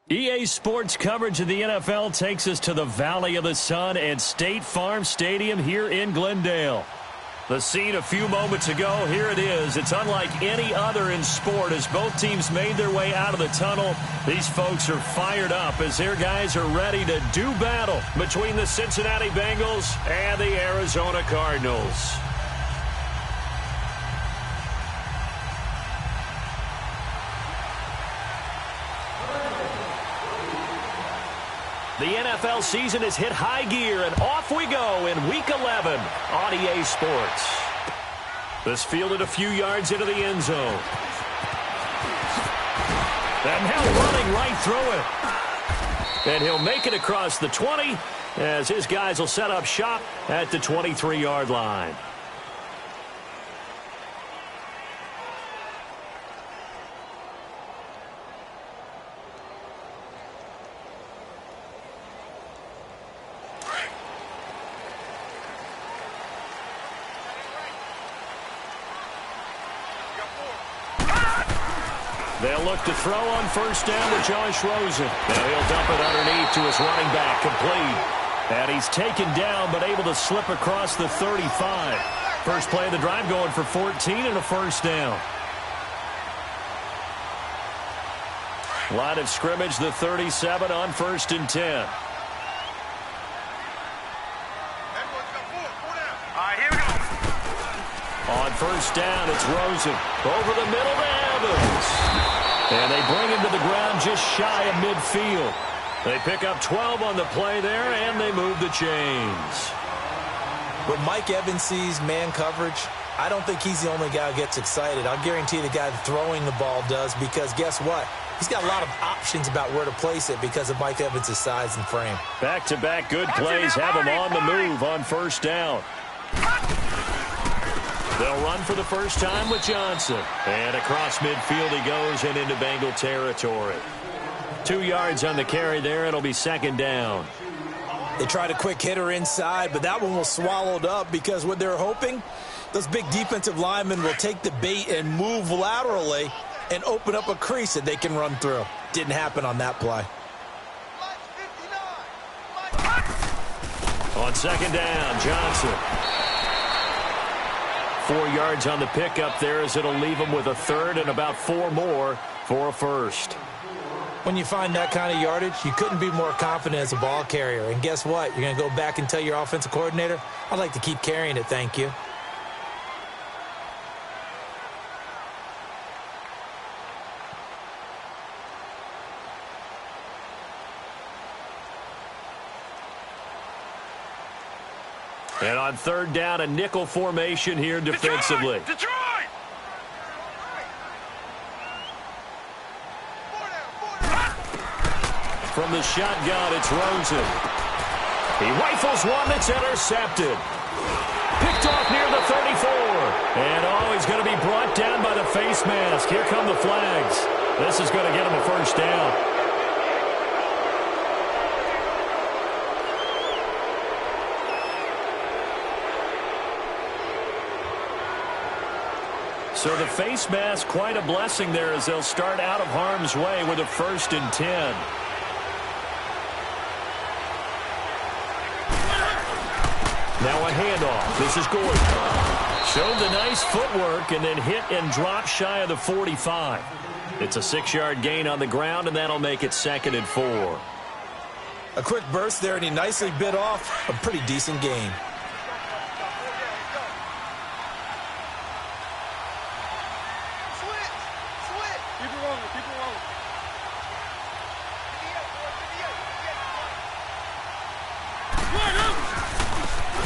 EA Sports coverage of the NFL takes us to the Valley of the Sun and State Farm Stadium here in Glendale. The scene a few moments ago, here it is. It's unlike any other in sport as both teams made their way out of the tunnel. These folks are fired up as their guys are ready to do battle between the Cincinnati Bengals and the Arizona Cardinals. The NFL season has hit high gear, and off we go in Week 11 on EA Sports. This fielded a few yards into the end zone. And now running right through it. And he'll make it across the 20 as his guys will set up shop at the 23-yard line. They'll look to throw on first down to Josh Rosen. Now he'll dump it underneath to his running back, complete. And he's taken down, but able to slip across the 35. First play of the drive going for 14 and a first down. Line of scrimmage, the 37 on 1st and 10. On first down, it's Rosen. Over the middle to Evans. And they bring him to the ground just shy of midfield. They pick up 12 on the play there, and they move the chains. When Mike Evans sees man coverage, I don't think he's the only guy who gets excited. I'll guarantee the guy throwing the ball does, because guess what? He's got a lot of options about where to place it because of Mike Evans' size and frame. Back-to-back good plays have him on the move on first down. They'll run for the first time with Johnson. And across midfield he goes and into Bengal territory. 2 yards on the carry there. It'll be second down. They tried a quick hitter inside, but that one was swallowed up because what they're hoping, those big defensive linemen will take the bait and move laterally and open up a crease that they can run through. Didn't happen on that play. On second down, Johnson. 4 yards on the pickup there as it'll leave him with a third and about 4 more for a first. When you find that kind of yardage, you couldn't be more confident as a ball carrier. And guess what? You're going to go back and tell your offensive coordinator, I'd like to keep carrying it, thank you. And on third down, a nickel formation here defensively. Detroit! From the shotgun, it's Rosen. He rifles one that's intercepted. Picked off near the 34. And, he's going to be brought down by the face mask. Here come the flags. This is going to get him a first down. So the face mask, quite a blessing there as they'll start out of harm's way with a 1st and 10. Now a handoff. This is Gordon. Showed the nice footwork and then hit and dropped shy of the 45. It's a 6-yard gain on the ground, and that'll make it 2nd and 4. A quick burst there, and he nicely bit off a pretty decent gain.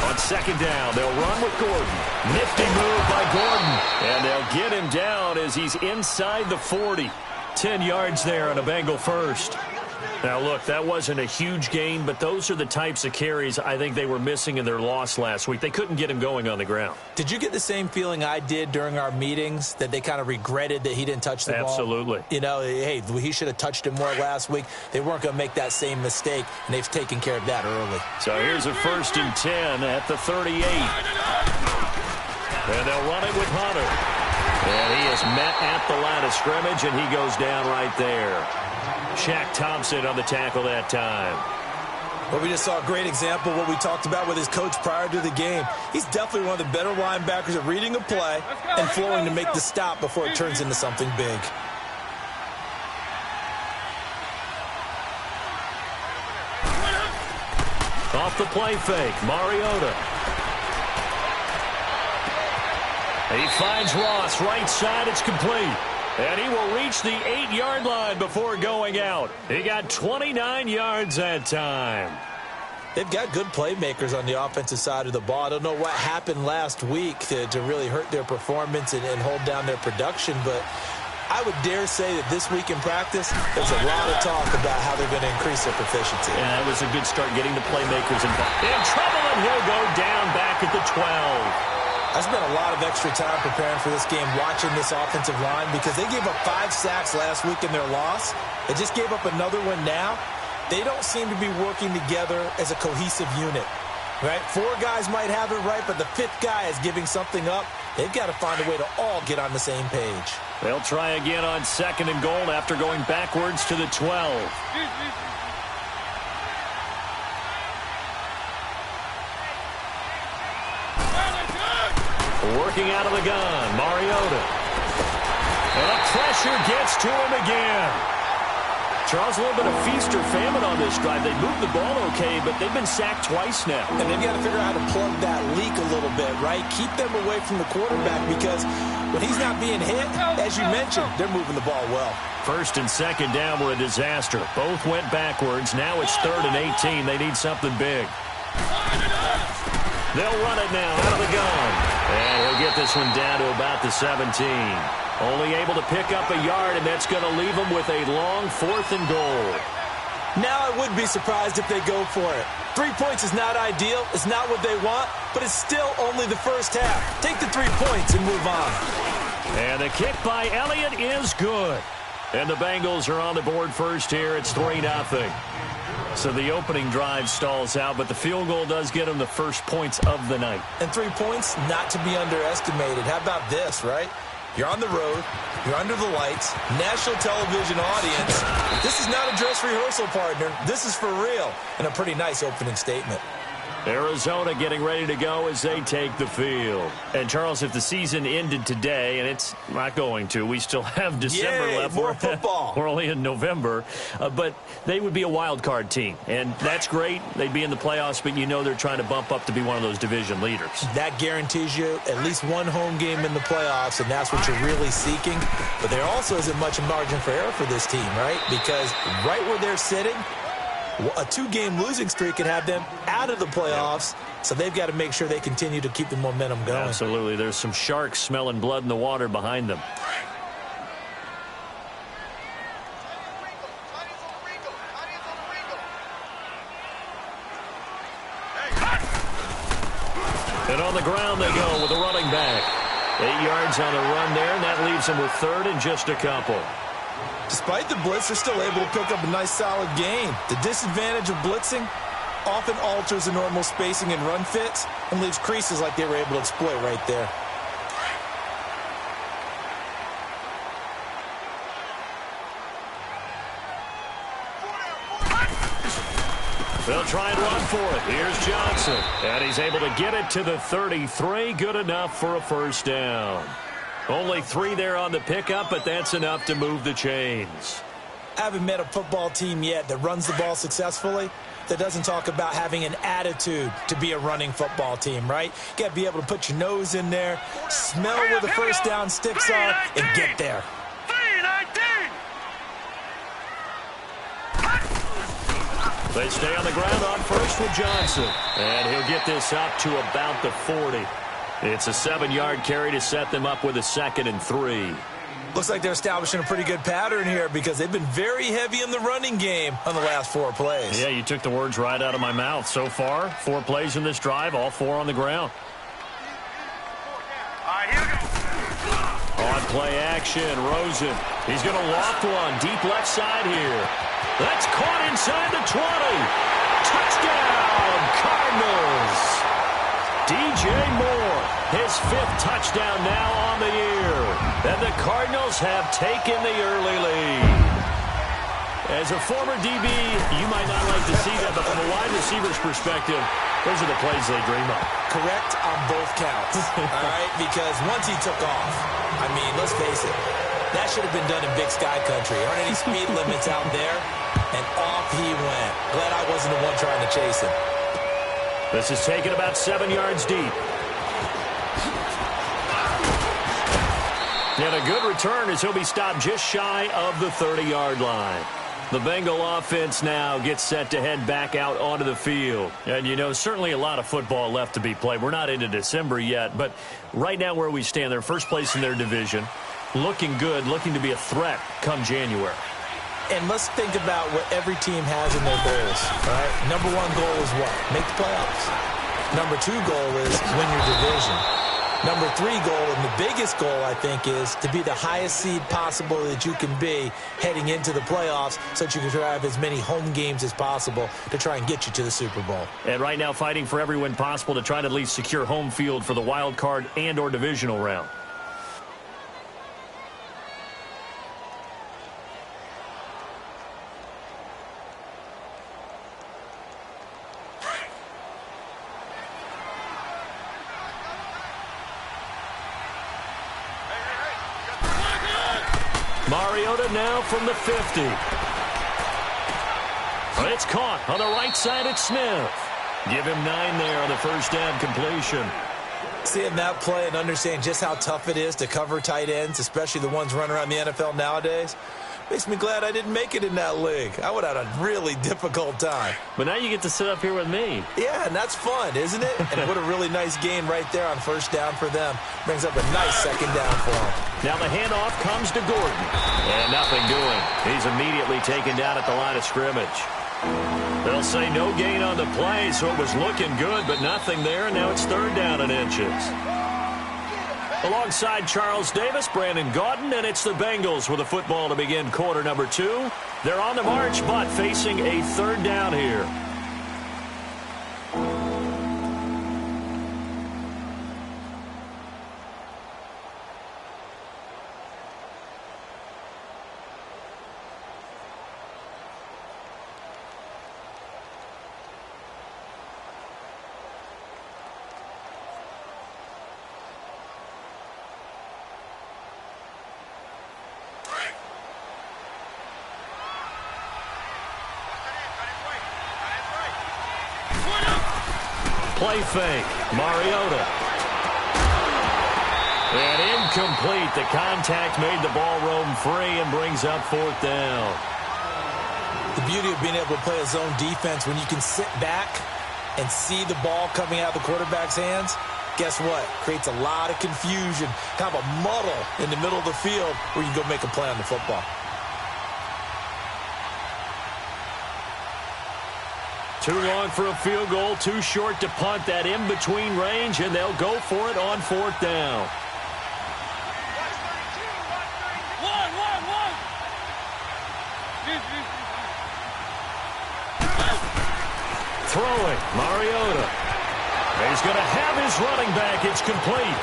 On second down, they'll run with Gordon. Nifty move by Gordon. And they'll get him down as he's inside the 40. 10 yards there on a Bengal first. Now, look, that wasn't a huge gain, but those are the types of carries I think they were missing in their loss last week. They couldn't get him going on the ground. Did you get the same feeling I did during our meetings, that they kind of regretted that he didn't touch the ball? Absolutely. You know, hey, he should have touched it more last week. They weren't going to make that same mistake, and they've taken care of that early. So here's a 1st and 10 at the 38. And they'll run it with Hunter. And he is met at the line of scrimmage, and he goes down right there. Shaq Thompson on the tackle that time. Well, we just saw a great example of what we talked about with his coach prior to the game. He's definitely one of the better linebackers at reading a play and flowing to make the stop before it turns into something big. Off the play fake, Mariota. He finds Ross, right side, it's complete. And he will reach the 8-yard line before going out. He got 29 yards that time. They've got good playmakers on the offensive side of the ball. I don't know what happened last week to really hurt their performance and hold down their production, but I would dare say that this week in practice, there's a lot of talk about how they're going to increase their proficiency. Yeah, that was a good start getting the playmakers involved. In trouble, and he'll go down back at the 12. I spent a lot of extra time preparing for this game, watching this offensive line, because they gave up 5 sacks last week in their loss. They just gave up another one now. They don't seem to be working together as a cohesive unit, right? 4 guys might have it right, but the 5th guy is giving something up. They've got to find a way to all get on the same page. They'll try again on 2nd and goal after going backwards to the 12. Working out of the gun, Mariota. And the pressure gets to him again. Charles, a little bit of feast or famine on this drive. They moved the ball okay, but they've been sacked twice now. And they've got to figure out how to plug that leak a little bit, right? Keep them away from the quarterback, because when he's not being hit, as you mentioned, they're moving the ball well. 1st and 2nd down were a disaster. Both went backwards. Now it's 3rd and 18. They need something big. They'll run it now out of the gun. And he'll get this one down to about the 17. Only able to pick up a yard, and that's going to leave them with a long 4th and goal. Now I would be surprised if they go for it. 3 points is not ideal. It's not what they want, but it's still only the first half. Take the 3 points and move on. And the kick by Elliott is good. And the Bengals are on the board first here. It's 3-0. So the opening drive stalls out, but the field goal does get them the first points of the night. And 3 points, not to be underestimated. How about this, right? You're on the road. You're under the lights. National television audience. This is not a dress rehearsal, partner. This is for real. And a pretty nice opening statement. Arizona getting ready to go as they take the field. And, Charles, if the season ended today, and it's not going to, we still have December left. More football. We're only in November. But they would be a wild card team. And that's great. They'd be in the playoffs, but you know they're trying to bump up to be one of those division leaders. That guarantees you at least one home game in the playoffs, and that's what you're really seeking. But there also isn't much margin for error for this team, right? Because right where they're sitting, a 2-game losing streak can have them out of the playoffs, so they've got to make sure they continue to keep the momentum going. Absolutely. There's some sharks smelling blood in the water behind them. And on the ground they go with a running back. 8 yards on the run there, and that leaves them with 3rd and just a couple. Despite the blitz, they're still able to pick up a nice, solid gain. The disadvantage of blitzing often alters the normal spacing and run fits and leaves creases like they were able to exploit right there. They'll try and run for it. Here's Johnson. And he's able to get it to the 33. Good enough for a first down. Only 3 there on the pickup, but that's enough to move the chains. I haven't met a football team yet that runs the ball successfully that doesn't talk about having an attitude to be a running football team, right? You got to be able to put your nose in there, smell where the first down sticks are, and get there. They stay on the ground on first with Johnson. And he'll get this up to about the 40. It's a 7-yard carry to set them up with a 2nd and 3. Looks like they're establishing a pretty good pattern here because they've been very heavy in the running game on the last 4 plays. Yeah, you took the words right out of my mouth. So far, 4 plays in this drive, all 4 on the ground. All right, here we go. On play action, Rosen. He's going to loft one deep left side here. That's caught inside the 20. Touchdown, Cardinals. DJ Moore, his 5th touchdown now on the year. And the Cardinals have taken the early lead. As a former DB, you might not like to see that, but from a wide receiver's perspective, those are the plays they dream of. Correct on both counts, all right? Because once he took off, I mean, let's face it, that should have been done in Big Sky Country. Aren't any speed limits out there? And off he went. Glad I wasn't the one trying to chase him. This is taken about 7 yards deep. And a good return as he'll be stopped just shy of the 30-yard line. The Bengal offense now gets set to head back out onto the field. And, you know, certainly a lot of football left to be played. We're not into December yet, but right now where we stand, they're first place in their division, looking good, looking to be a threat come January. And let's think about what every team has in their goals, all right? Number one goal is what? Make the playoffs. Number two goal is win your division. Number three goal, and the biggest goal, I think, is to be the highest seed possible that you can be heading into the playoffs so that you can drive as many home games as possible to try and get you to the Super Bowl. And right now fighting for every win possible to try to at least secure home field for the wild card and or divisional round. Mariota now from the 50. It's caught on the right side at Smith. Give him 9 there on the first down completion. Seeing that play and understanding just how tough it is to cover tight ends, especially the ones running around the NFL nowadays, makes me glad I didn't make it in that league. I would have had a really difficult time. But now you get to sit up here with me. Yeah, and that's fun, isn't it? And what a really nice gain right there on first down for them. Brings up a nice second down for them. Now the handoff comes to Gordon. And nothing doing. He's immediately taken down at the line of scrimmage. They'll say no gain on the play, so it was looking good, but nothing there. And now it's third down and inches. Alongside Charles Davis, Brandon Gaudin, and it's the Bengals with a football to begin quarter number 2. They're on the march, but facing a third down here. Play fake. Mariota. And incomplete. The contact made the ball roam free and brings up fourth down. The beauty of being able to play a zone defense when you can sit back and see the ball coming out of the quarterback's hands, guess what? Creates a lot of confusion, kind of a muddle in the middle of the field where you can go make a play on the football. Too long for a field goal, too short to punt. That in-between range, and they'll go for it on fourth down. Throwing, Mariota. He's going to have his running back. It's complete.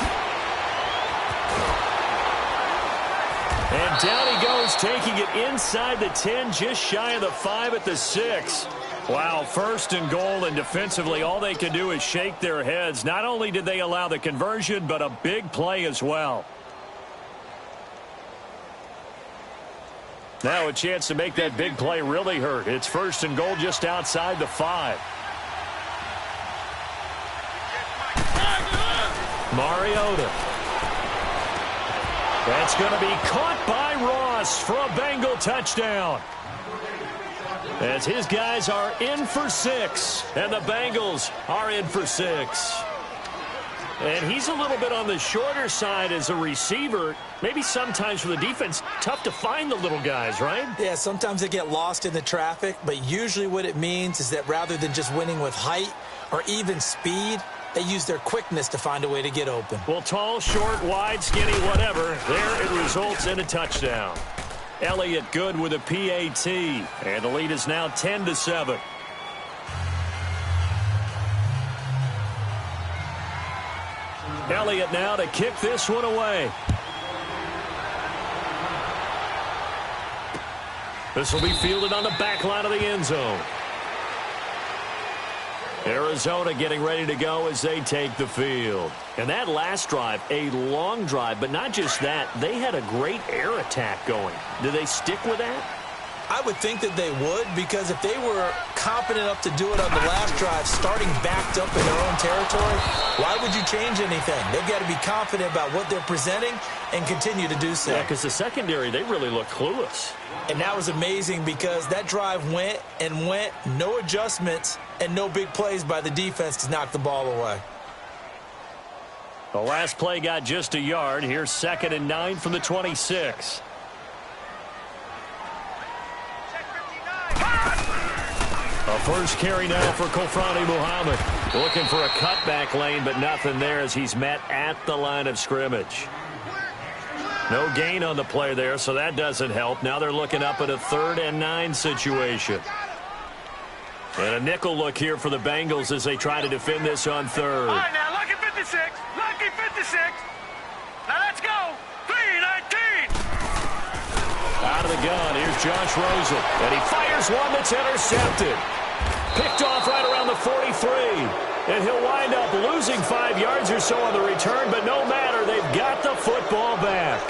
And down he goes, taking it inside the 10, just shy of the 5 at the 6. Wow, first and goal, and defensively all they can do is shake their heads. Not only did they allow the conversion, but a big play as well. Now a chance to make that big play really hurt. It's first and goal just outside the 5. Mariota. That's going to be caught by Ross for a Bengal touchdown. As his guys are in for 6, and the Bengals are in for 6. And he's a little bit on the shorter side as a receiver. Maybe sometimes for the defense, tough to find the little guys, right? Yeah, sometimes they get lost in the traffic, but usually what it means is that rather than just winning with height or even speed, they use their quickness to find a way to get open. Well, tall, short, wide, skinny, whatever, there it results in a touchdown. Elliott good with a PAT, and the lead is now 10-7. Elliott now to kick this one away. This will be fielded on the back line of the end zone. Arizona getting ready to go as they take the field. And that last drive, a long drive, but not just that. They had a great air attack going. Do they stick with that? I would think that they would, because if they were confident enough to do it on the last drive, starting backed up in their own territory, why would you change anything? They've got to be confident about what they're presenting and continue to do so. Yeah, because the secondary, they really look clueless. And that was amazing because that drive went and went, no adjustments, and no big plays by the defense to knock the ball away. The last play got just a yard. Here's 2nd and 9 from the 26. A first carry now for Kofrani Muhammad. Looking for a cutback lane, but nothing there as he's met at the line of scrimmage. No gain on the play there, so that doesn't help. Now they're looking up at a 3rd and 9 situation. And a nickel look here for the Bengals as they try to defend this on 3rd. All right, now, lucky 56. Lucky 56. Now, let's go. 3-19. Out of the gun, here's Josh Rosen. And he fires one that's intercepted. Picked off right around the 43. And he'll wind up losing 5 yards or so on the return, but no matter, they've got the football back.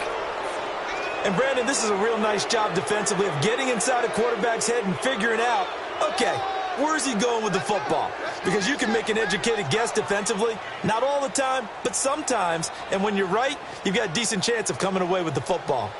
And, Brandon, this is a real nice job defensively of getting inside a quarterback's head and figuring out, okay, where's he going with the football? Because you can make an educated guess defensively. Not all the time, but sometimes. And when you're right, you've got a decent chance of coming away with the football.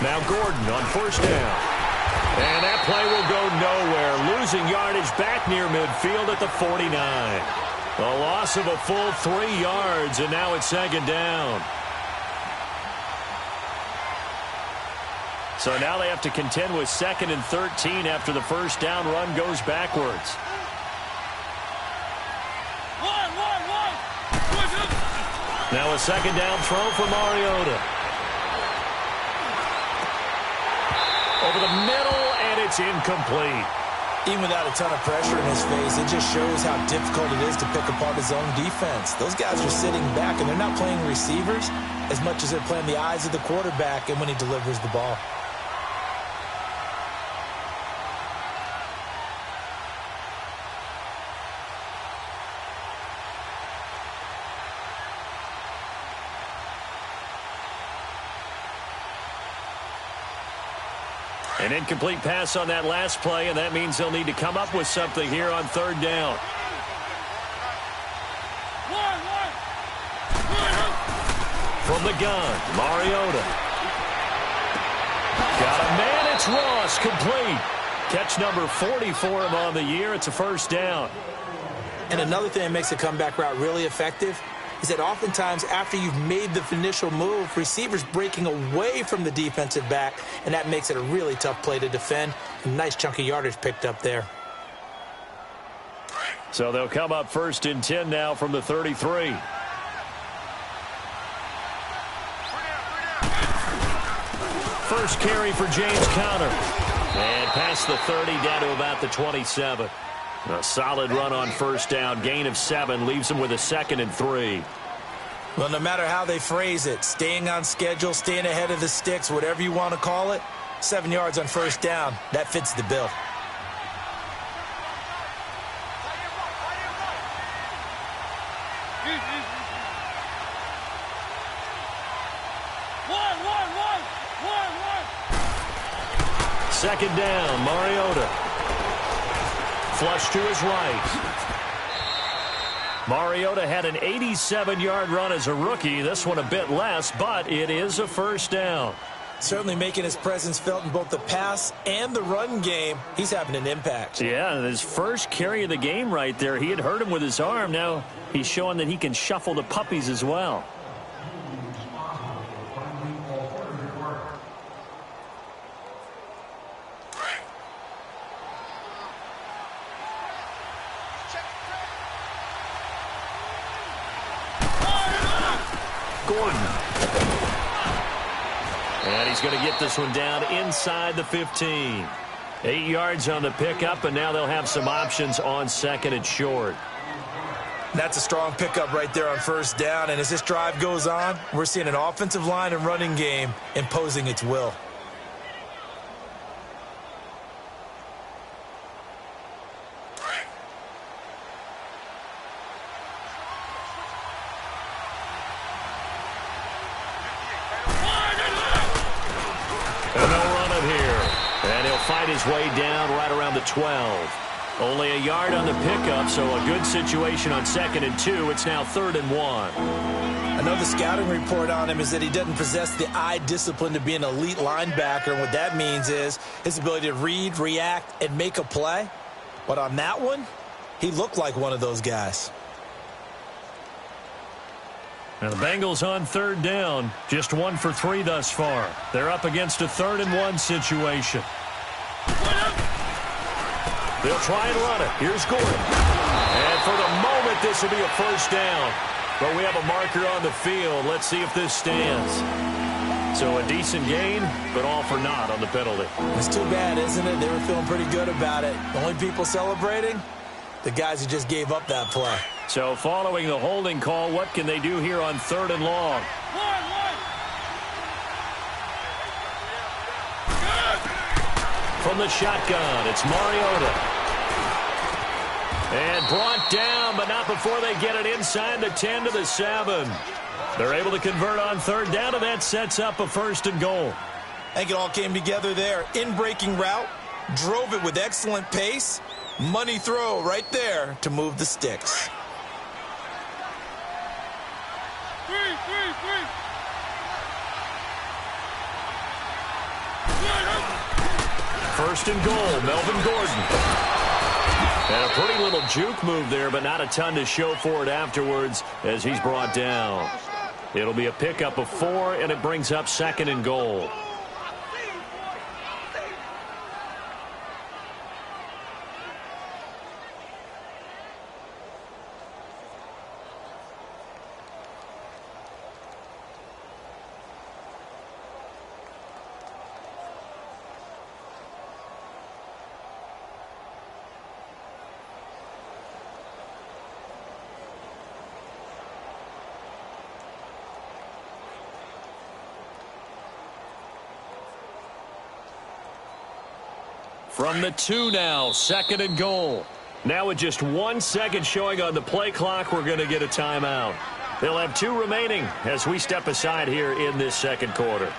Now Gordon on 1st down. And that play will go nowhere. Losing yardage back near midfield at the 49. A loss of a full 3 yards, and now it's 2nd down. So now they have to contend with 2nd and 13 after the 1st down run goes backwards. Now a 2nd down throw for Mariota. Over the middle, and it's incomplete. Even without a ton of pressure in his face, it just shows how difficult it is to pick apart his own defense. Those guys are sitting back, and they're not playing receivers as much as they're playing the eyes of the quarterback and when he delivers the ball. An incomplete pass on that last play, and that means they'll need to come up with something here on 3rd down. From the gun, Mariota. Got a man, it's Ross, complete. Catch number 40 for him on the year. It's a 1st down. And another thing that makes the comeback route really effective is that oftentimes after you've made the initial move, receivers breaking away from the defensive back, and that makes it a really tough play to defend. A nice chunk of yardage picked up there. So they'll come up 1st and 10 now from the 33. First carry for James Conner. And past the 30 down to about the 27. A solid run on 1st down. Gain of 7 leaves them with a 2nd and 3. Well, no matter how they phrase it, staying on schedule, staying ahead of the sticks, whatever you want to call it, 7 yards on 1st down, that fits the bill. Second down, Mariota. Flush to his right. Mariota had an 87-yard run as a rookie. This one a bit less, but it is a 1st down. Certainly making his presence felt in both the pass and the run game. He's having an impact. Yeah, his first carry of the game right there. He had hurt him with his arm. Now he's showing that he can shuffle the puppies as well. Gordon. And he's going to get this one down inside the 15. 8 yards on the pickup, and now they'll have some options on 2nd and short. That's a strong pickup right there on 1st down, and as this drive goes on, we're seeing an offensive line and running game imposing its will. And they'll run it here. And he'll fight his way down right around the 12. Only a yard on the pickup, so a good situation on 2nd and 2. It's now 3rd and 1. I know the scouting report on him is that he doesn't possess the eye discipline to be an elite linebacker, and what that means is his ability to read, react, and make a play. But on that one, he looked like one of those guys. Now the Bengals on 3rd down, just 1 for 3 thus far. They're up against a 3rd and 1 situation. They'll try and run it. Here's Gordon. And for the moment, this will be a 1st down. But we have a marker on the field. Let's see if this stands. So a decent gain, but all for naught on the penalty. It's too bad, isn't it? They were feeling pretty good about it. The only people celebrating, the guys who just gave up that play. So following the holding call, what can they do here on 3rd and long? From the shotgun, it's Mariota. And brought down, but not before they get it inside the 10 to the 7. They're able to convert on 3rd down, and that sets up a 1st and goal. I think it all came together there. In-breaking route, drove it with excellent pace. Money throw right there to move the sticks. 1st and goal, Melvin Gordon. And a pretty little juke move there, but not a ton to show for it afterwards as he's brought down. It'll be a pickup of 4, and it brings up 2nd and goal. From the 2 now, 2nd and goal. Now with just 1 second showing on the play clock, we're going to get a timeout. They'll have 2 remaining as we step aside here in this 2nd quarter.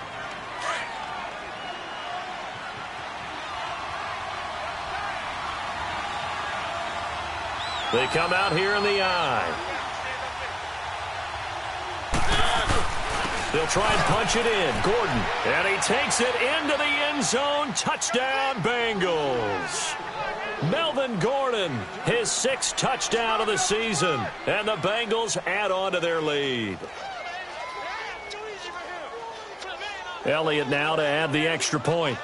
They come out here in the eye. They'll try and punch it in. Gordon. And he takes it into the end zone. Touchdown, Bengals. Melvin Gordon, his 6th touchdown of the season. And the Bengals add on to their lead. Elliott now to add the extra point.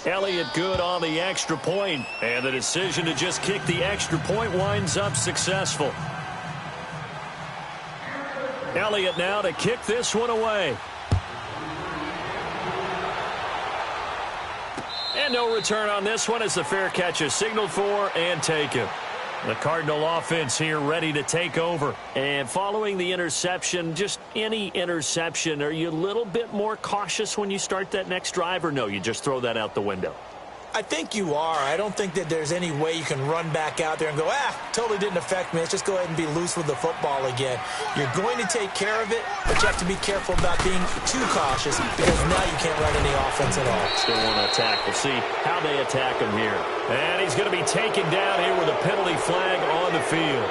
Elliott good on the extra point, and the decision to just kick the extra point winds up successful. Elliott now to kick this one away. And no return on this one as the fair catch is signaled for and taken. The Cardinal offense here ready to take over. And following the interception, just any interception, are you a little bit more cautious when you start that next drive, or no, you just throw that out the window? I think you are. I don't think that there's any way you can run back out there and go, totally didn't affect me. Let's just go ahead and be loose with the football again. You're going to take care of it, but you have to be careful about being too cautious because now you can't run any offense at all. Still want to attack. We'll see how they attack him here. And he's going to be taken down here with a penalty flag on the field.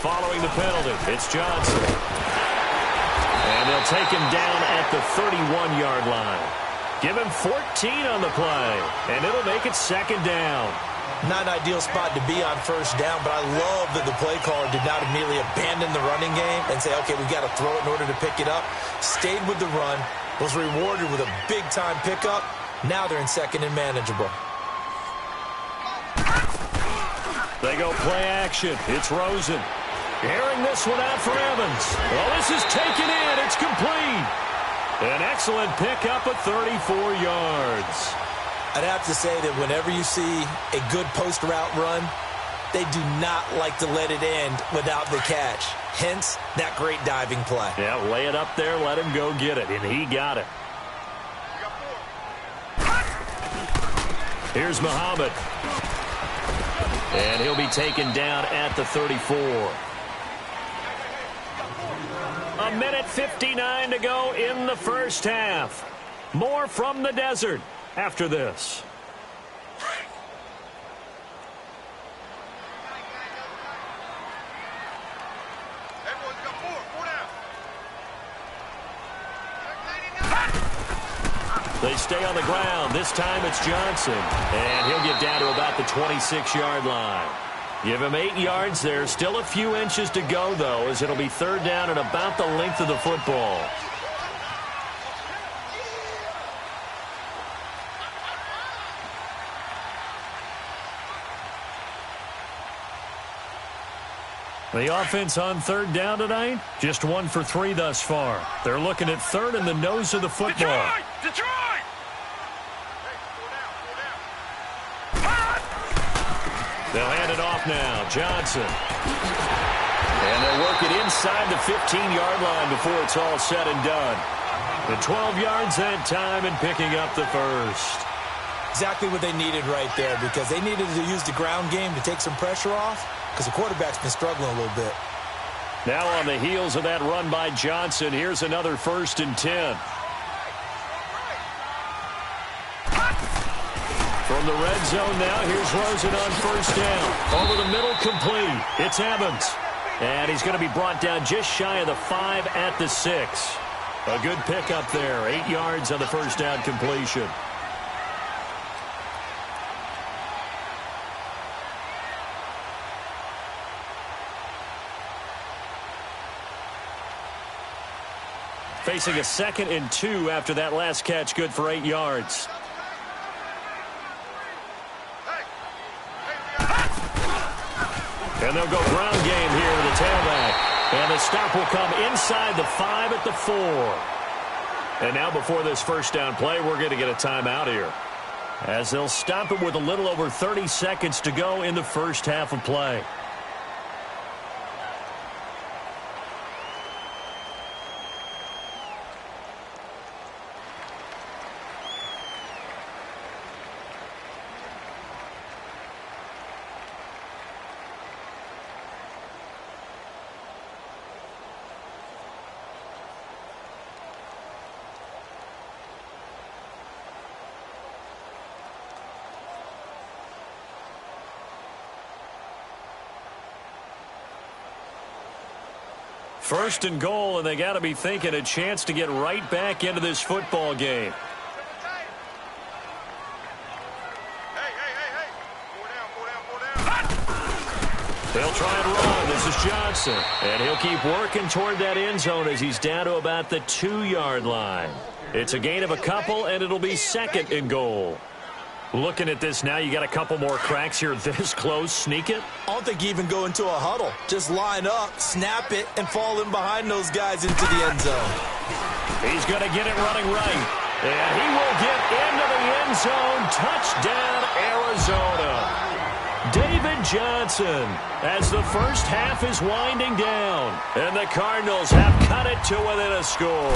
Following the penalty, it's Johnson. And they'll take him down at the 31-yard line. Give him 14 on the play, and it'll make it 2nd down. Not an ideal spot to be on first down, but I love that the play caller did not immediately abandon the running game and say, okay, we got to throw it in order to pick it up. Stayed with the run, was rewarded with a big-time pickup. Now they're in second and manageable. They go play action. It's Rosen. Airing this one out for Evans. Well, this is taken in. It's complete. An excellent pickup of 34 yards. I'd have to say that whenever you see a good post route run, they do not like to let it end without the catch. Hence, that great diving play. Yeah, lay it up there, let him go get it, and he got it. Here's Muhammad. And he'll be taken down at the 34. A minute 59 to go in the first half. More from the desert after this. They stay on the ground. This time it's Johnson. And he'll get down to about the 26-yard line. Give him 8 yards there. Still a few inches to go, though, as it'll be third down and about the length of the football. The offense on third down tonight, just 1 for 3 thus far. They're looking at third in the nose of the football. Detroit! They'll hand it off now. Johnson. And they'll work it inside the 15-yard line before it's all said and done. The 12 yards that time and picking up the first. Exactly what they needed right there, because they needed to use the ground game to take some pressure off, because the quarterback's been struggling a little bit. Now on the heels of that run by Johnson, here's another 1st and 10. From the red zone now, here's Rosen on first down. Over the middle, complete. It's Evans. And he's going to be brought down just shy of the 5 at the 6. A good pickup there. 8 yards on the first down completion. Facing a 2nd and 2 after that last catch, good for 8 yards. And they'll go ground game here with the tailback. And the stop will come inside the 5 at the 4. And now before this first down play, we're going to get a timeout here, as they'll stop it with a little over 30 seconds to go in the first half of play. First and goal, and they got to be thinking a chance to get right back into this football game. They'll try and run. This is Johnson. And he'll keep working toward that end zone as he's down to about the 2-yard line. It's a gain of a couple, and it'll be 2nd and goal. Looking at this now, you got a couple more cracks here this close. Sneak it? I don't think you even go into a huddle. Just line up, snap it, and fall in behind those guys into the end zone. He's going to get it running right. And he will get into the end zone. Touchdown, Arizona. David Johnson, as the first half is winding down. And the Cardinals have cut it to within a score.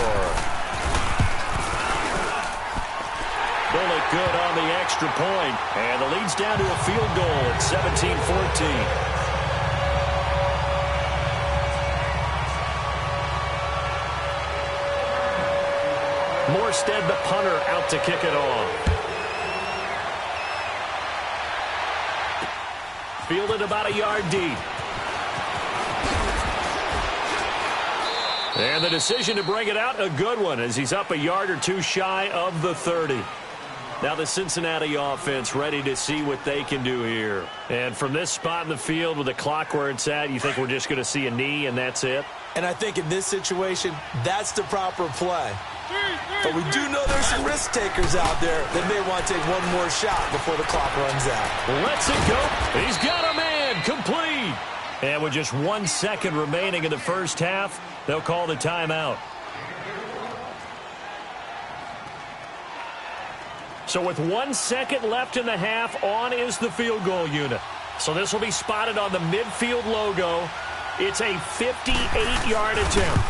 Bullet good on the extra point, and the lead's down to a field goal at 17-14. Morstead, the punter, out to kick it off. Fielded about a yard deep. And the decision to bring it out, a good one, as he's up a yard or two shy of the 30. Now the Cincinnati offense ready to see what they can do here. And from this spot in the field with the clock where it's at, you think we're just going to see a knee and that's it? And I think in this situation, that's the proper play. But we do know there's some risk takers out there that may want to take one more shot before the clock runs out. Let's it go. He's got a man. Complete. And with just 1 second remaining in the first half, they'll call the timeout. So with 1 second left in the half, on is the field goal unit. So this will be spotted on the midfield logo. It's a 58-yard attempt.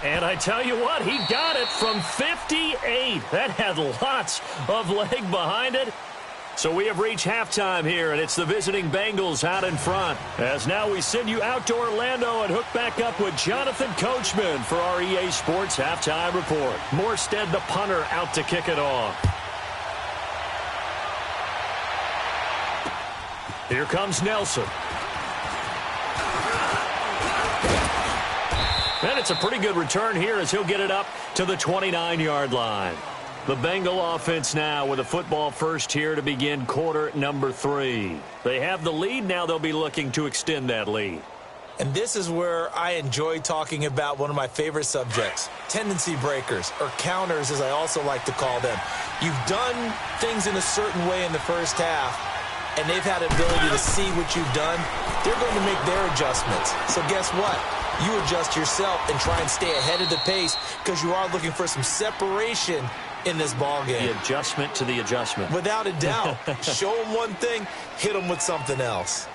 And I tell you what, he got it from 58. That had lots of leg behind it. So we have reached halftime here, and it's the visiting Bengals out in front. As now we send you out to Orlando and hook back up with Jonathan Coachman for our EA Sports Halftime Report. Morstead, the punter, out to kick it off. Here comes Nelson. And it's a pretty good return here as he'll get it up to the 29-yard line. The Bengal offense now with a football first here to begin quarter number 3. They have the lead. Now they'll be looking to extend that lead. And this is where I enjoy talking about one of my favorite subjects, tendency breakers, or counters as I also like to call them. You've done things in a certain way in the first half, and they've had the ability to see what you've done. They're going to make their adjustments. So guess what? You adjust yourself and try and stay ahead of the pace because you are looking for some separation in this ball game. The adjustment to the adjustment. Without a doubt. Show them one thing, hit them with something else.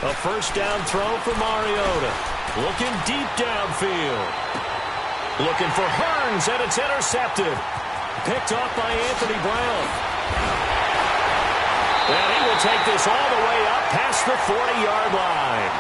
A first down throw for Mariota. Looking deep downfield. Looking for Hearns, and it's intercepted. Picked off by Anthony Brown. And he will take this all the way up past the 40-yard line.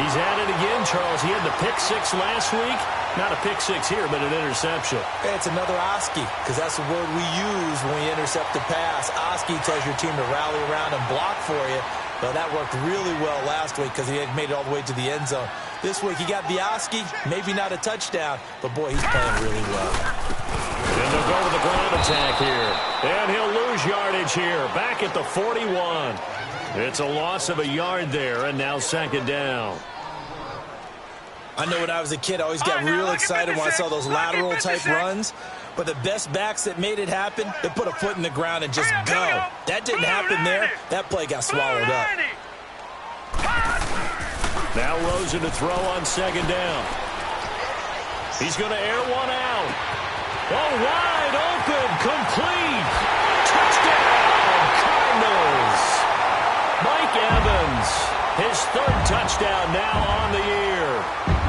He's at it again, Charles. He had the pick six last week. Not a pick six here, but an interception. Hey, it's another Oski, because that's the word we use when we intercept the pass. Oski tells your team to rally around and block for you. But that worked really well last week because he had made it all the way to the end zone. This week he got the Oski, maybe not a touchdown, but boy, he's playing really well. And they'll go with the ground attack here. And he'll lose yardage here, back at the 41. It's a loss of a yard there, and now second down. I know when I was a kid, I always got real excited when I saw those lateral-type runs. But the best backs that made it happen, they put a foot in the ground and just go. That didn't happen there. That play got swallowed up. Now Rosen to throw on second down. He's going to air one out. Oh, wide open, complete. Touchdown, Cardinals. Mike Evans, his third touchdown now on the year.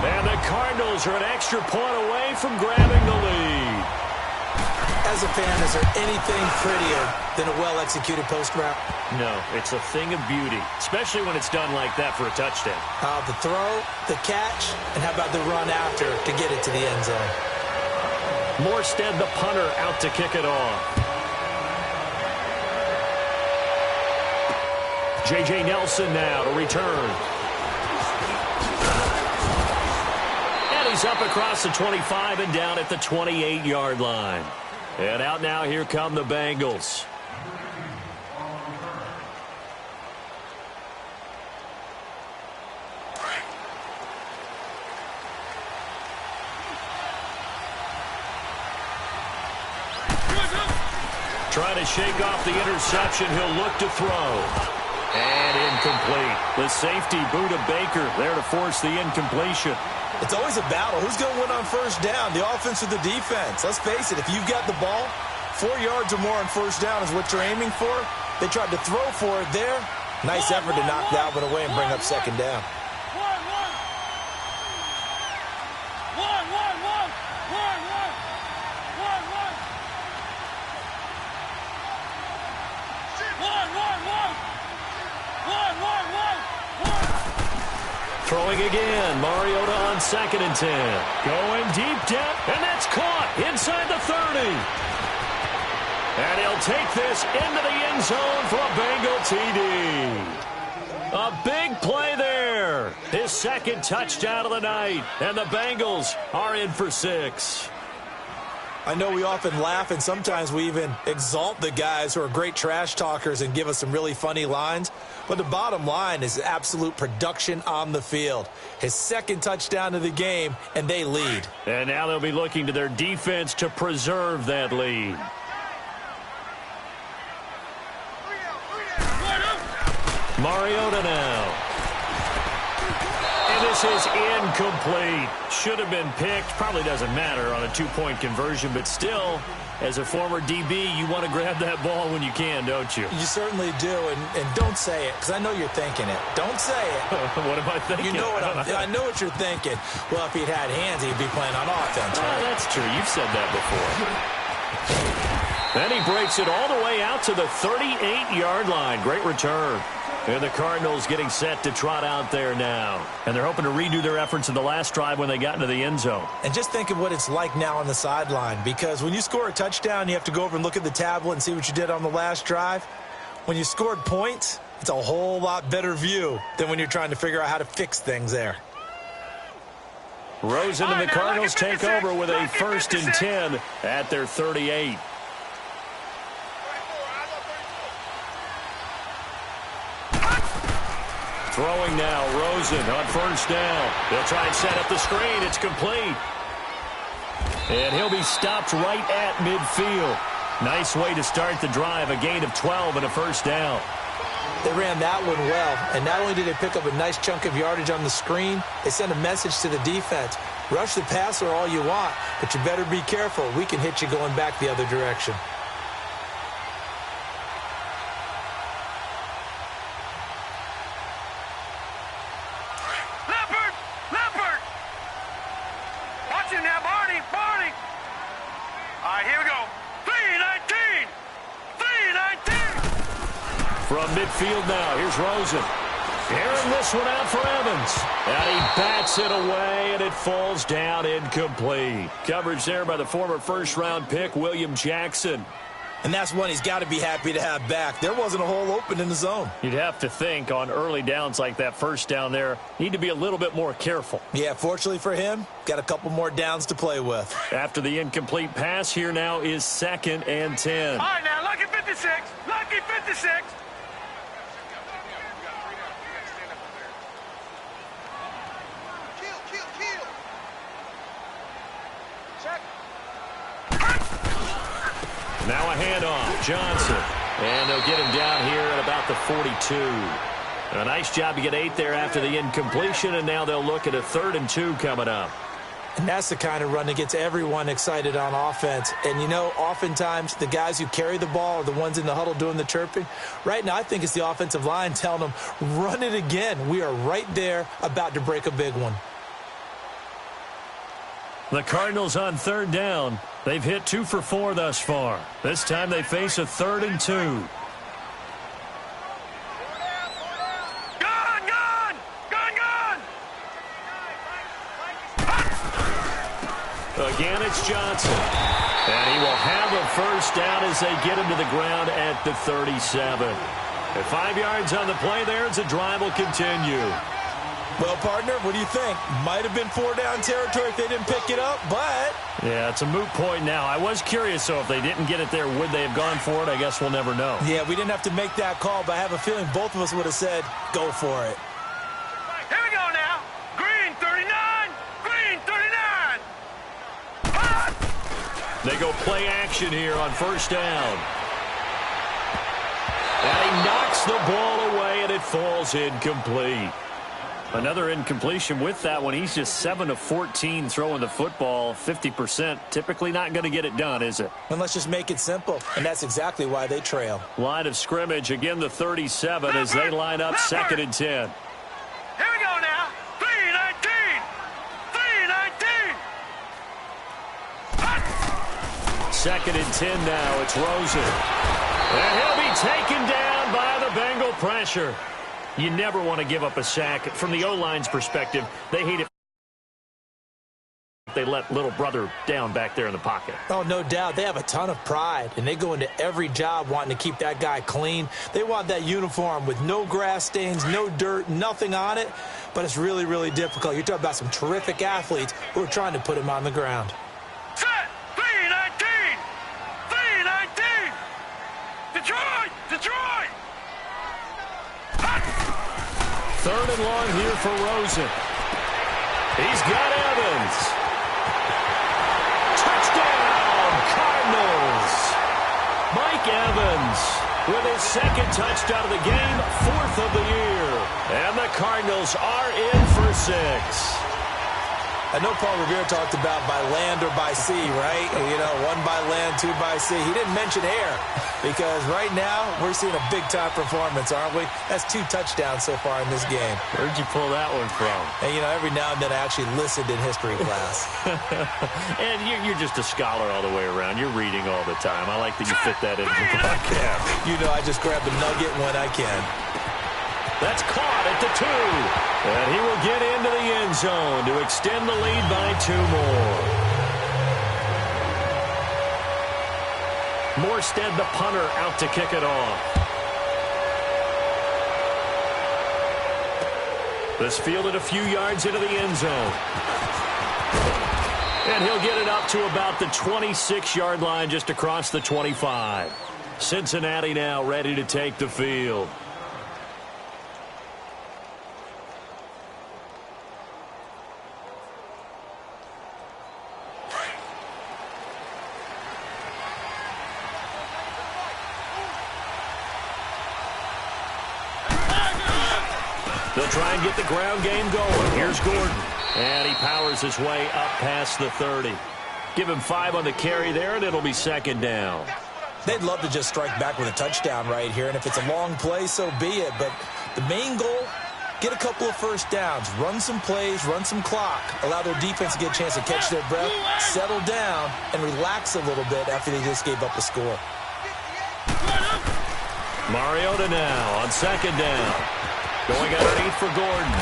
And the Cardinals are an extra point away from grabbing the lead. As a fan, is there anything prettier than a well-executed post route? No, it's a thing of beauty, especially when it's done like that for a touchdown. The throw, the catch, and how about the run after to get it to the end zone? Morstead, the punter, out to kick it off. J.J. Nelson now to return. And he's up across the 25 and down at the 28-yard line. And out now, here come the Bengals. Trying to shake off the interception. He'll look to throw. And incomplete. The safety, Buda Baker, there to force the incompletion. It's always a battle. Who's going to win on first down, the offense or the defense? Let's face it, if you've got the ball, 4 yards or more on first down is what you're aiming for. They tried to throw for it there. Nice effort to knock that one away and bring up second down. Throwing again. Mariota on 2nd and 10. Going deep down, and that's caught inside the 30. And he'll take this into the end zone for a Bengal TD. A big play there. His 2nd touchdown of the night. And the Bengals are in for 6. I know we often laugh, and sometimes we even exalt the guys who are great trash talkers and give us some really funny lines. But the bottom line is absolute production on the field. His 2nd touchdown of the game, and they lead. And now they'll be looking to their defense to preserve that lead. Mariota now. And this is incomplete. Should have been picked. Probably doesn't matter on a 2-point conversion, but still, as a former DB, you want to grab that ball when you can, don't you? You certainly do, and don't say it, because I know you're thinking it. Don't say it. What am I thinking? You know what I know what you're thinking. Well, if he'd had hands, he'd be playing on offense. Right? That's true. You've said that before. Then he breaks it all the way out to the 38-yard line. Great return. And the Cardinals getting set to trot out there now. And they're hoping to redo their efforts in the last drive when they got into the end zone. And just think of what it's like now on the sideline, because when you score a touchdown, you have to go over and look at the tablet and see what you did on the last drive. When you scored points, it's a whole lot better view than when you're trying to figure out how to fix things there. Rosen and the Cardinals take over with a 1st and 10 at their 38. Throwing now, Rosen on 1st down. They'll try and set up the screen. It's complete. And he'll be stopped right at midfield. Nice way to start the drive. A gain of 12 and a 1st down. They ran that one well, and not only did they pick up a nice chunk of yardage on the screen, they sent a message to the defense. Rush the passer all you want, but you better be careful. We can hit you going back the other direction. From midfield now, here's Rosen. Airing this one out for Evans. And he bats it away, and it falls down incomplete. Coverage there by the former 1st-round pick, William Jackson. And that's one he's got to be happy to have back. There wasn't a hole open in the zone. You'd have to think on early downs like that 1st down there, need to be a little bit more careful. Yeah, fortunately for him, got a couple more downs to play with. After the incomplete pass, here now is 2nd and 10. All right, now, lucky 56. Lucky 56. Now a handoff, Johnson. And they'll get him down here at about the 42. A nice job to get 8 there after the incompletion, and now they'll look at a 3rd and 2 coming up. And that's the kind of run that gets everyone excited on offense. And, you know, oftentimes the guys who carry the ball are the ones in the huddle doing the chirping. Right now, I think it's the offensive line telling them, run it again. We are right there about to break a big one. The Cardinals on 3rd down. They've hit 2 for 4 thus far. This time they face a 3rd and 2. Again, it's Johnson. And he will have a 1st down as they get him to the ground at the 37. At 5 yards on the play there as the drive will continue. Well, partner, what do you think? Might have been 4-down territory if they didn't pick it up, but... Yeah, it's a moot point now. I was curious, so if they didn't get it there, would they have gone for it? I guess we'll never know. Yeah, we didn't have to make that call, but I have a feeling both of us would have said, go for it. Here we go now. Green 39. Green 39. They go play action here on 1st down. And he knocks the ball away, and it falls incomplete. Another incompletion with that one. He's just 7 of 14 throwing the football, 50%. Typically not going to get it done, is it? And let's just make it simple, and that's exactly why they trail. Line of scrimmage, again the 37 as they line up 2nd and 10. Here we go now. 3-19. 3-19. 2nd and 10 now. It's Rosen. And he'll be taken down by the Bengal pressure. You never want to give up a sack. From the O-line's perspective, they hate it. They let little brother down back there in the pocket. Oh, no doubt. They have a ton of pride, and they go into every job wanting to keep that guy clean. They want that uniform with no grass stains, no dirt, nothing on it, but it's really, really difficult. You're talking about some terrific athletes who are trying to put him on the ground. Set! 3-19! 3-19! Detroit! Detroit! Hot! 3rd and long here for Rosen. He's got Evans. Touchdown, Cardinals. Mike Evans with his 2nd touchdown of the game, 4th of the year. And the Cardinals are in for 6. I know Paul Revere talked about by land or by sea, right? You know, 1 by land, 2 by sea. He didn't mention air because right now we're seeing a big-time performance, aren't we? That's 2 touchdowns so far in this game. Where'd you pull that one from? And, you know, every now and then I actually listened in history class. And you're just a scholar all the way around. You're reading all the time. I like that you fit that into the podcast. You know, I just grab a nugget when I can. That's caught at the 2. And he will get into the end zone to extend the lead by 2 more. Morstead, the punter, out to kick it off. This fielded a few yards into the end zone. And he'll get it up to about the 26-yard line, just across the 25. Cincinnati now ready to take the field. They'll try and get the ground game going. Here's Gordon. And he powers his way up past the 30. Give him 5 on the carry there, and it'll be 2nd down. They'd love to just strike back with a touchdown right here, and if it's a long play, so be it. But the main goal, get a couple of first downs, run some plays, run some clock, allow their defense to get a chance to catch their breath, settle down, and relax a little bit after they just gave up a score. Mariota now on 2nd down. Going underneath for Gordon.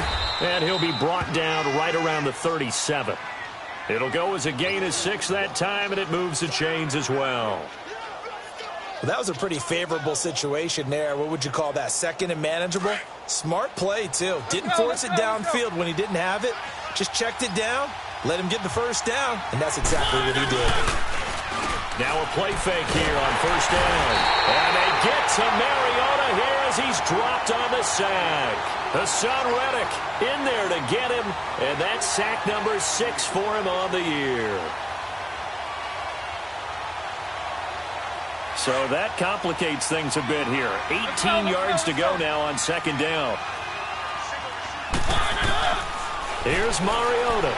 And he'll be brought down right around the 37. It'll go as a gain of 6 that time, and it moves the chains as well. Well, that was a pretty favorable situation there. What would you call that? 2nd and manageable? Smart play, too. Didn't force it downfield when he didn't have it. Just checked it down, let him get the first down, and that's exactly what he did. Now a play fake here on 1st down. And they get to Mariota here as he's dropped on the sack. Hassan Reddick in there to get him, and that's sack number 6 for him on the year. So that complicates things a bit here. 18 yards to go now on 2nd down. Here's Mariota.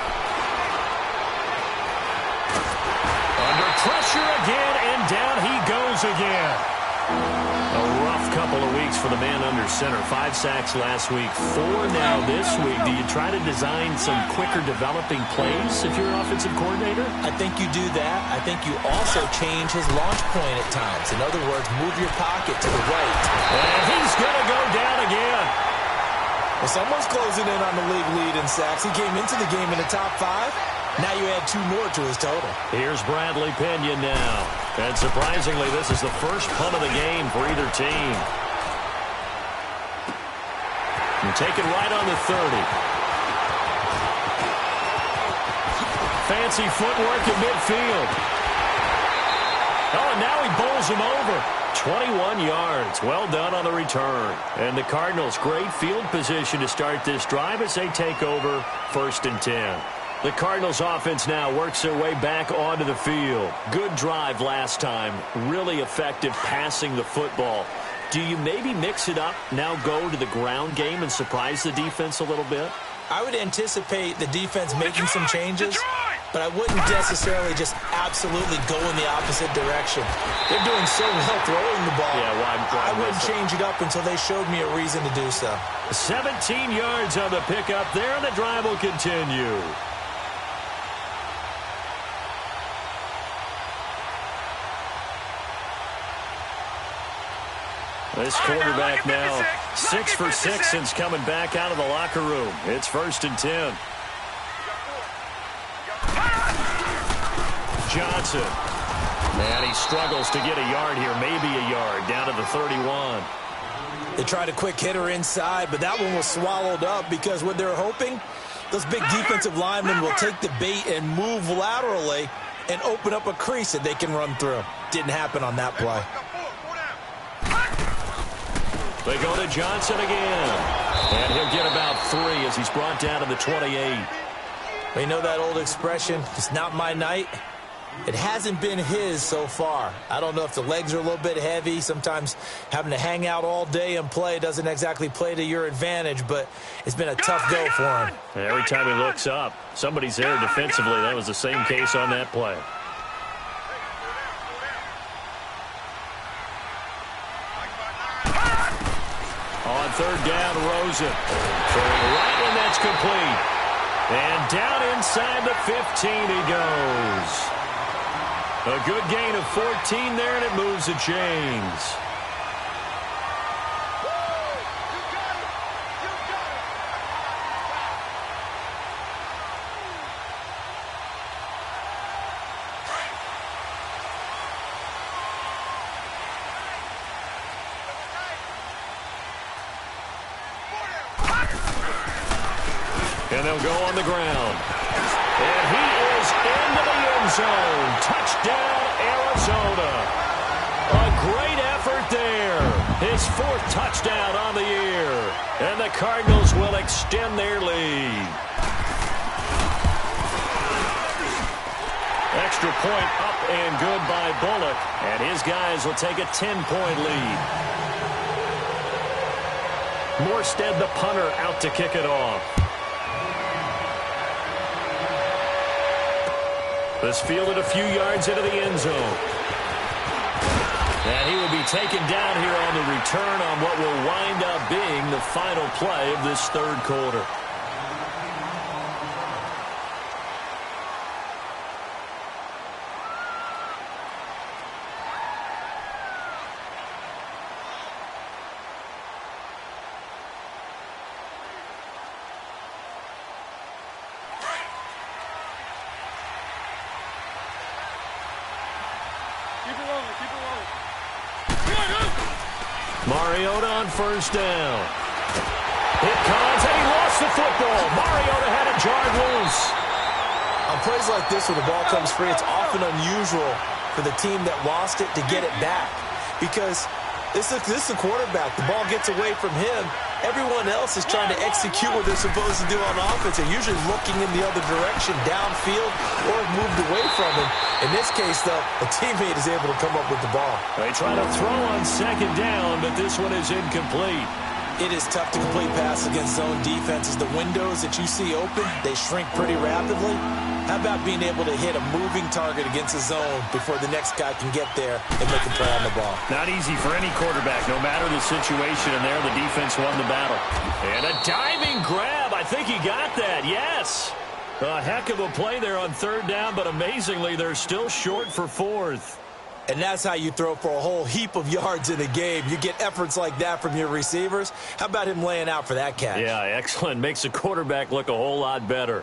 Under pressure again, and down he goes again. A rough couple of weeks for the man under center. 5 sacks last week, 4 now this week. Do you try to design some quicker developing plays if you're an offensive coordinator? I think you do that. I think you also change his launch point at times. In other words, move your pocket to the right. And he's going to go down again. Well, someone's closing in on the league lead in sacks. He came into the game in the top 5. Now you add 2 more to his total. Here's Bradley Pinion now. And surprisingly, this is the first punt of the game for either team. And taken right on the 30. Fancy footwork in midfield. Oh, and now he bowls him over. 21 yards. Well done on the return. And the Cardinals, great field position to start this drive as they take over 1st and 10. The Cardinals offense now works their way back onto the field. Good drive last time. Really effective passing the football. Do you maybe mix it up, now go to the ground game and surprise the defense a little bit? I would anticipate the defense making some changes, but I wouldn't necessarily just absolutely go in the opposite direction. They're doing so well throwing the ball. Yeah, why I wouldn't change it up until they showed me a reason to do so. 17 yards on the pickup there, and the drive will continue. This quarterback now 6 for 6 since coming back out of the locker room. It's 1st and 10. Johnson. And he struggles to get a yard here, maybe a yard, down to the 31. They tried a quick hitter inside, but that one was swallowed up because what they're hoping, those big defensive linemen will take the bait and move laterally and open up a crease that they can run through. Didn't happen on that play. They go to Johnson again. And he'll get about 3 as he's brought down to the 28. You know that old expression, it's not my night? It hasn't been his so far. I don't know if the legs are a little bit heavy. Sometimes having to hang out all day and play doesn't exactly play to your advantage, but it's been a tough go for him. Every time he looks up, somebody's there defensively. That was the same case on that play. On 3rd down, Rosen. Throwing right, and that's complete. And down inside the 15 he goes. A good gain of 14 there, and it moves the chains. And they'll go on the ground. And he is into the end zone. Touchdown, Arizona. A great effort there. His 4th touchdown on the year. And the Cardinals will extend their lead. Extra point up and good by Bullock. And his guys will take a 10-point lead. Morstead, the punter, out to kick it off. This fielded a few yards into the end zone. And he will be taken down here on the return on what will wind up being the final play of this 3rd quarter. Mariota on 1st down. It comes, and he lost the football. Mariota had it jarred loose. On plays like this, when the ball comes free, it's often unusual for the team that lost it to get it back. Because this is the quarterback. The ball gets away from him. Everyone else is trying to execute what they're supposed to do on offense. They're usually looking in the other direction, downfield, or moved away from him. In this case, though, a teammate is able to come up with the ball. They try to throw on 2nd down, but this one is incomplete. It is tough to complete passes against zone defenses. The windows that you see open, they shrink pretty rapidly. How about being able to hit a moving target against a zone before the next guy can get there and make a play on the ball? Not easy for any quarterback, no matter the situation, and there the defense won the battle. And a diving grab. I think he got that, yes. A heck of a play there on 3rd down, but amazingly, they're still short for 4th. And that's how you throw for a whole heap of yards in a game. You get efforts like that from your receivers. How about him laying out for that catch? Yeah, excellent. Makes the quarterback look a whole lot better.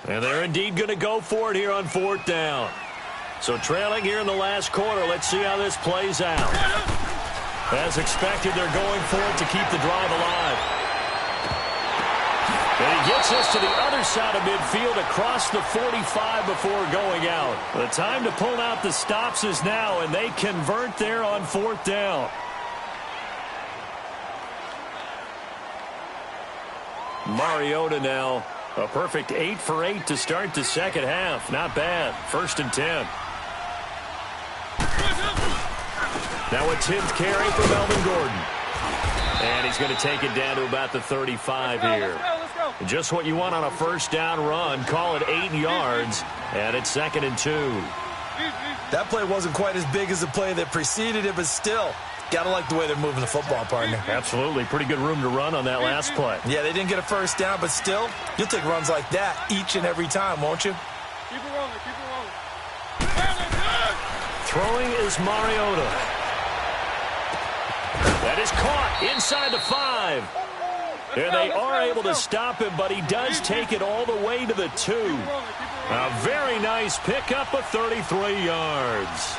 And they're indeed going to go for it here on 4th down. So trailing here in the last quarter, let's see how this plays out. As expected, they're going for it to keep the drive alive. And he gets us to the other side of midfield across the 45 before going out. The time to pull out the stops is now, and they convert there on 4th down. Mariota now. A perfect 8 for 8 to start the 2nd half. Not bad. 1st and 10. Now a 10th carry for Melvin Gordon. And he's going to take it down to about the 35 here. Just what you want on a 1st down run. Call it 8 yards. And it's 2nd and 2. That play wasn't quite as big as the play that preceded it, but still, gotta like the way they're moving the football, partner. Absolutely. Pretty good room to run on that last play. Yeah, they didn't get a first down, but still, you'll take runs like that each and every time, won't you? Keep it rolling, keep it rolling. Throwing is Mariota. That is caught inside the 5. And they are able to stop him, but he does take it all the way to the 2. A very nice pickup of 33 yards.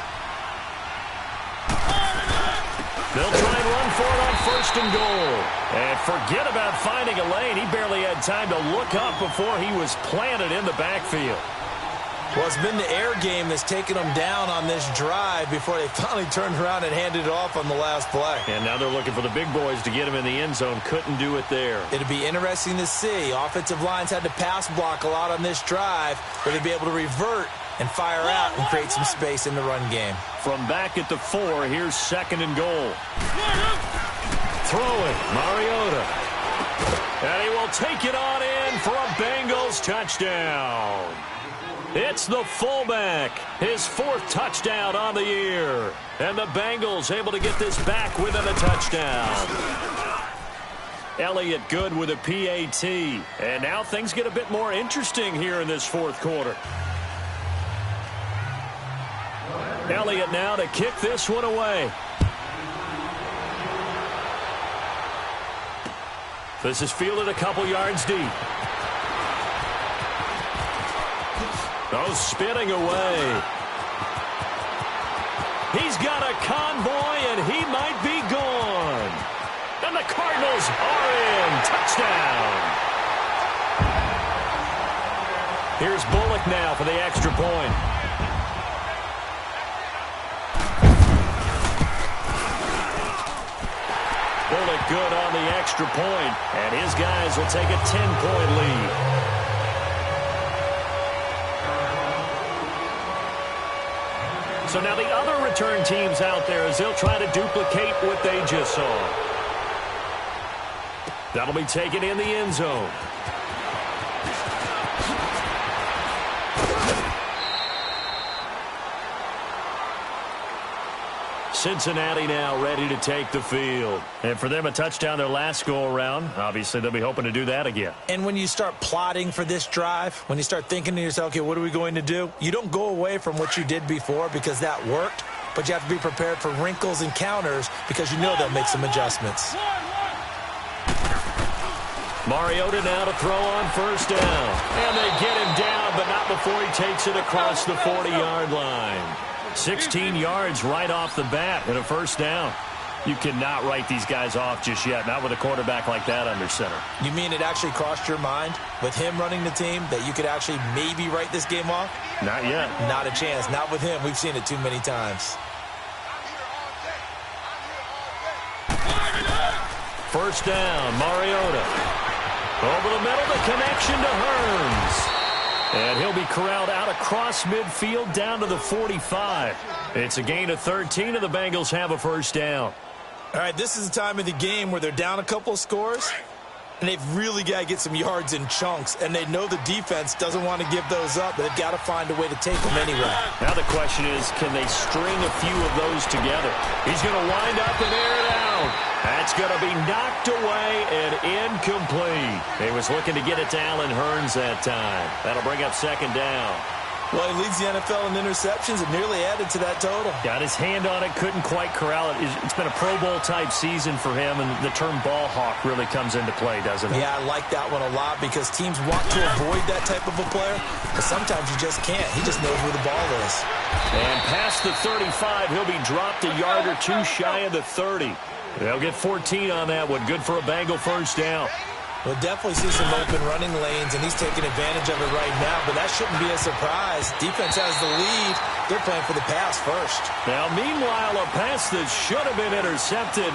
They'll try and run for it on 1st and goal. And forget about finding a lane. He barely had time to look up before he was planted in the backfield. Well, it's been the air game that's taken them down on this drive before they finally turned around and handed it off on the last play. And now they're looking for the big boys to get him in the end zone. Couldn't do it there. It'll be interesting to see. Offensive lines had to pass block a lot on this drive, where they'll be able to revert and fire out and create some space in the run game. From back at the 4, here's 2nd and goal. Throwing, Mariota. And he will take it on in for a Bengals touchdown. It's the fullback, his 4th touchdown on the year. And the Bengals able to get this back within a touchdown. Elliott good with a PAT. And now things get a bit more interesting here in this 4th quarter. Elliott now to kick this one away. This is fielded a couple yards deep. Oh, spinning away. He's got a convoy, and he might be gone. And the Cardinals are in. Touchdown. Here's Bullock now for the extra point. Bullock good on the extra point, and his guys will take a 10-point lead. So now the other return teams out there as they'll try to duplicate what they just saw. That'll be taken in the end zone. Cincinnati now ready to take the field. And for them, a touchdown their last go-around. Obviously, they'll be hoping to do that again. And when you start plotting for this drive, when you start thinking to yourself, okay, what are we going to do? You don't go away from what you did before because that worked, but you have to be prepared for wrinkles and counters because you know they'll make some adjustments. Mariota now to throw on 1st down. And they get him down, but not before he takes it across the 40-yard line. 16 yards right off the bat and a 1st down. You cannot write these guys off just yet, not with a quarterback like that under center. You mean it actually crossed your mind with him running the team that you could actually maybe write this game off? Not yet. Not a chance. Not with him. We've seen it too many times. 1st down, Mariota. Over the middle, the connection to Hearns. And he'll be corralled out across midfield down to the 45. It's a gain of 13, and the Bengals have a 1st down. All right, this is the time of the game where they're down a couple of scores, and they've really got to get some yards in chunks, and they know the defense doesn't want to give those up, but they've got to find a way to take them anyway. Now the question is, can they string a few of those together? He's going to wind up and air it out. That's going to be knocked away and incomplete. He was looking to get it to Allen Hearns that time. That'll bring up 2nd down. Well, he leads the NFL in interceptions and nearly added to that total. Got his hand on it, couldn't quite corral it. It's been a Pro Bowl-type season for him, and the term ball hawk really comes into play, doesn't it? Yeah, I like that one a lot because teams want to avoid that type of a player, but sometimes you just can't. He just knows where the ball is. And past the 35, he'll be dropped a yard or two shy of the 30. They'll get 14 on that one. Good for a Bengal 1st down. We'll definitely see some open running lanes, and he's taking advantage of it right now, but that shouldn't be a surprise. Defense has the lead. They're playing for the pass first. Now, meanwhile, a pass that should have been intercepted,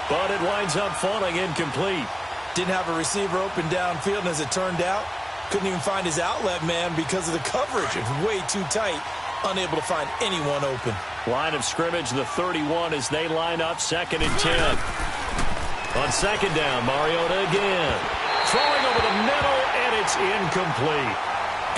but it winds up falling incomplete. Didn't have a receiver open downfield, and as it turned out, couldn't even find his outlet man because of the coverage. It's way too tight. Unable to find anyone open. Line of scrimmage, the 31 as they line up 2nd and 10. On 2nd down, Mariota again. Throwing over the middle, and it's incomplete.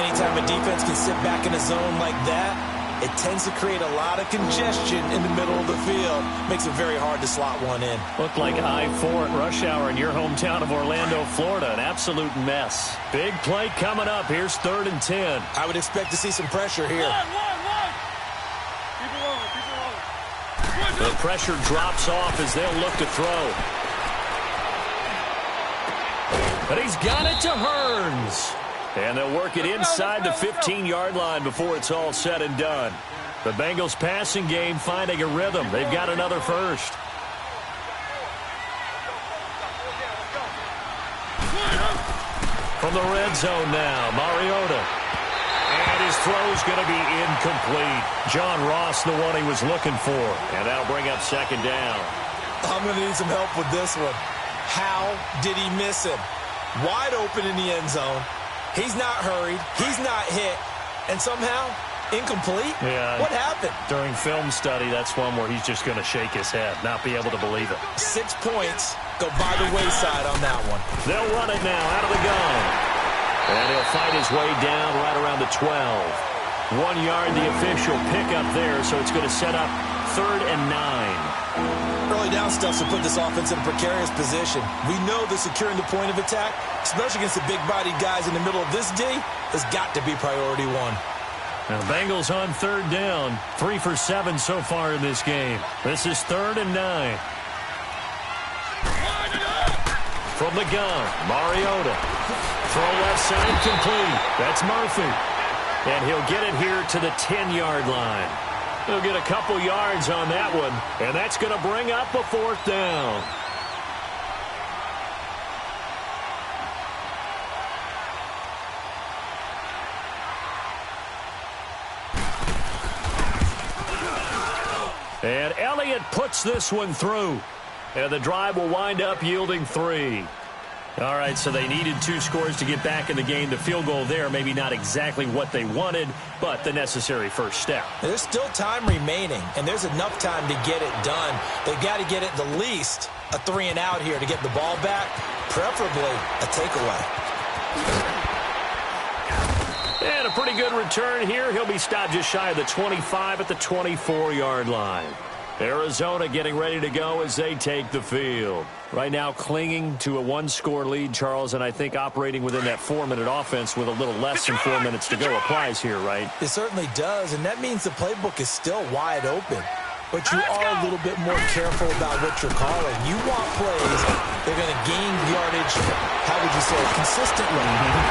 Anytime a defense can sit back in a zone like that, it tends to create a lot of congestion in the middle of the field. Makes it very hard to slot one in. Looked like I-4 at rush hour in your hometown of Orlando, Florida. An absolute mess. Big play coming up. Here's 3rd and 10. I would expect to see some pressure here. The pressure drops off as they'll look to throw. But he's got it to Hearns. And they'll work it inside the 15-yard line before it's all said and done. The Bengals passing game finding a rhythm. They've got another first. From the red zone now, Mariota. And his throw's going to be incomplete. John Ross, the one he was looking for. And that'll bring up 2nd down. I'm going to need some help with this one. How did he miss him? Wide open in the end zone. He's not hurried. He's not hit. And somehow, incomplete? Yeah. What happened? During film study, that's one where he's just going to shake his head, not be able to believe it. 6 points go by the wayside on that one. They'll run it now out of the gun. And he'll fight his way down right around the 12. 1 yard, the official pickup there, so it's going to set up 3rd and 9. Early down stuff to put this offense in a precarious position. We know that securing the point of attack, especially against the big-bodied guys in the middle of this D, has got to be priority 1. Now, Bengals on 3rd down. 3 for 7 so far in this game. This is 3rd and 9. From the gun, Mariota. Throw left side complete. That's Murphy. And he'll get it here to the 10-yard line. He'll get a couple yards on that one, and that's going to bring up a 4th down. And Elliott puts this one through. And the drive will wind up yielding 3. All right, so they needed 2 scores to get back in the game. The field goal there, maybe not exactly what they wanted, but the necessary first step. There's still time remaining, and there's enough time to get it done. They've got to get it the least a 3 and out here to get the ball back, preferably a takeaway. And a pretty good return here. He'll be stopped just shy of the 25 at the 24-yard line. Arizona getting ready to go as they take the field. Right now clinging to a 1-score lead, Charles, and I think operating within that 4-minute offense with a little less than 4 minutes to go applies here, right? It certainly does, and that means the playbook is still wide open. But you are a little bit more careful about what you're calling. You want plays that are going to gain yardage, how would you say, consistently,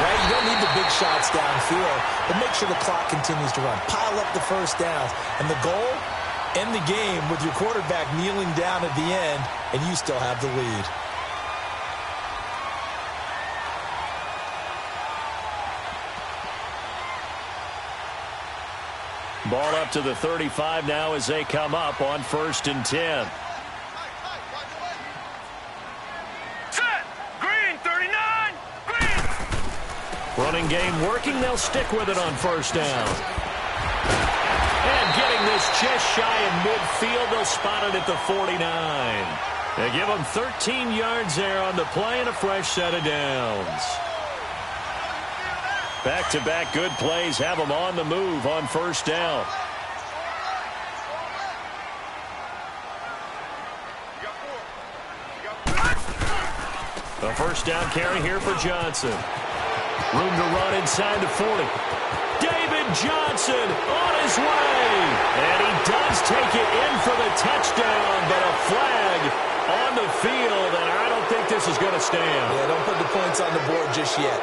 right? You don't need the big shots downfield, but make sure the clock continues to run. Pile up the first downs. And the goal? End the game with your quarterback kneeling down at the end, and you still have the lead. Ball up to the 35 now as they come up on 1st and 10. Set! Green, 39! Green! Running game working. They'll stick with it on 1st down. And getting this just shy of midfield, they'll spot it at the 49. They give them 13 yards there on the play and a fresh set of downs. Back-to-back good plays have them on the move on 1st down. A 1st down carry here for Johnson. Room to run inside the 40. David Johnson on his way. And he does take it in for the touchdown, but a flag on the field, and I don't think this is going to stand. Yeah, don't put the points on the board just yet.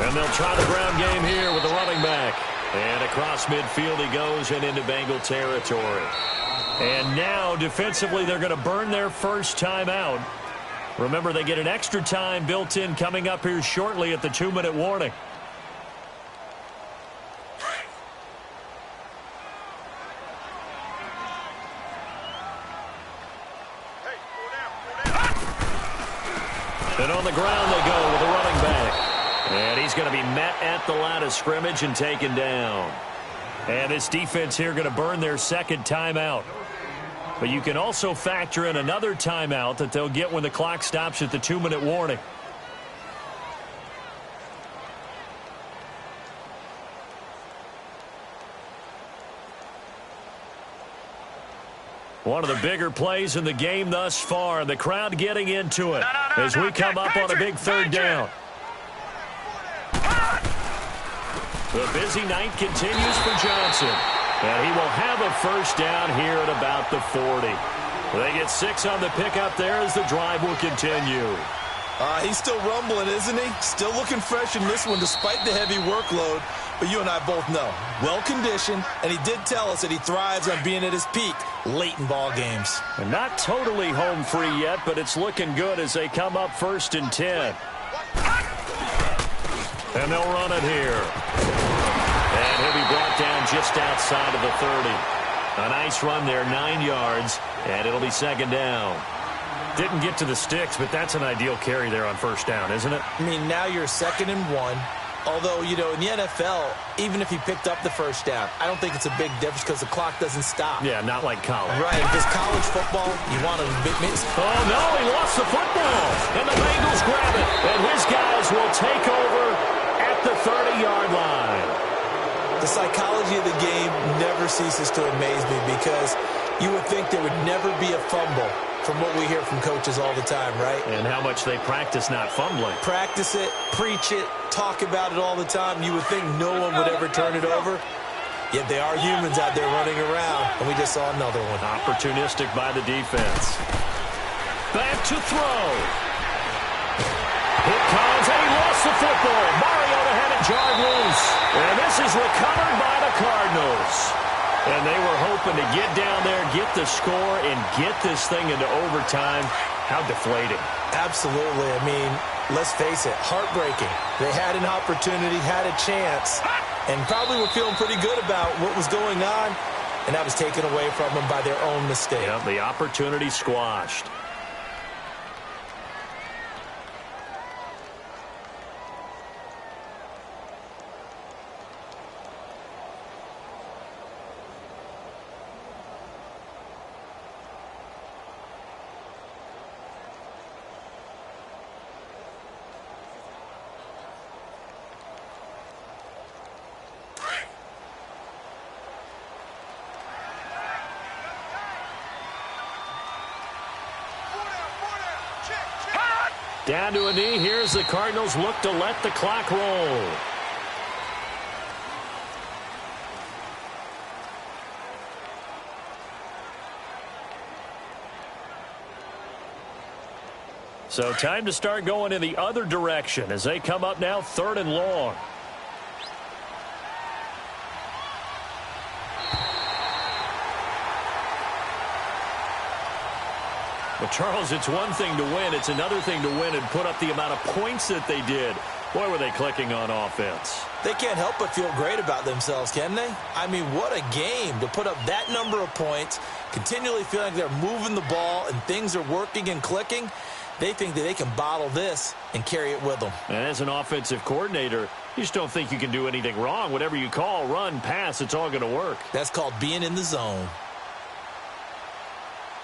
And they'll try the ground game here with the running back. And across midfield he goes and into Bengal territory. And now, defensively, they're going to burn their first timeout. Remember, they get an extra time built in coming up here shortly at the 2-minute warning. And on the ground they go with the running back. And he's going to be met at the line of scrimmage and taken down. And this defense here going to burn their second timeout. But you can also factor in another timeout that they'll get when the clock stops at the 2-minute warning. One of the bigger plays in the game thus far, and the crowd getting into it as we come up on a big third down. The busy night continues for Johnson, and he will have a first down here at about the 40. They get 6 on the pickup there as the drive will continue. He's still rumbling, isn't he? Still looking fresh in this one despite the heavy workload. But you and I both know, well-conditioned, and he did tell us that he thrives on being at his peak late in ball games. And not totally home free yet, but it's looking good as they come up 1st and 10. And they'll run it here. And he'll be brought down just outside of the 30. A nice run there, 9 yards, and it'll be 2nd down. Didn't get to the sticks, but that's an ideal carry there on 1st down, isn't it? I mean, now you're 2nd and 1. Although, you know, in the NFL, even if he picked up the 1st down, I don't think it's a big difference because the clock doesn't stop. Yeah, not like college. Right. If it's college football, you want to miss. Oh, no, he lost the football. And the Bengals grab it. And his guys will take over at the 30-yard line. The psychology of the game never ceases to amaze me because you would think there would never be a fumble from what we hear from coaches all the time, right? And how much they practice not fumbling. Practice it, preach it, talk about it all the time. You would think no one would ever turn it over. Yet they are humans out there running around, and we just saw another one. Opportunistic by the defense. Back to throw. Here comes, and he lost the football. Mariota had it jarred loose. And this is recovered by the Cardinals. And they were hoping to get down there, get the score, and get this thing into overtime. How deflating. Absolutely. I mean, let's face it, heartbreaking. They had an opportunity, had a chance, and probably were feeling pretty good about what was going on, and that was taken away from them by their own mistake. Yeah, the opportunity squashed. Down to a knee. Here's the Cardinals look to let the clock roll. So time to start going in the other direction as they come up now 3rd and long. Well, Charles, it's one thing to win. It's another thing to win and put up the amount of points that they did. Boy, were they clicking on offense. They can't help but feel great about themselves, can they? I mean, what a game to put up that number of points, continually feeling like they're moving the ball and things are working and clicking. They think that they can bottle this and carry it with them. And as an offensive coordinator, you just don't think you can do anything wrong. Whatever you call, run, pass, it's all going to work. That's called being in the zone.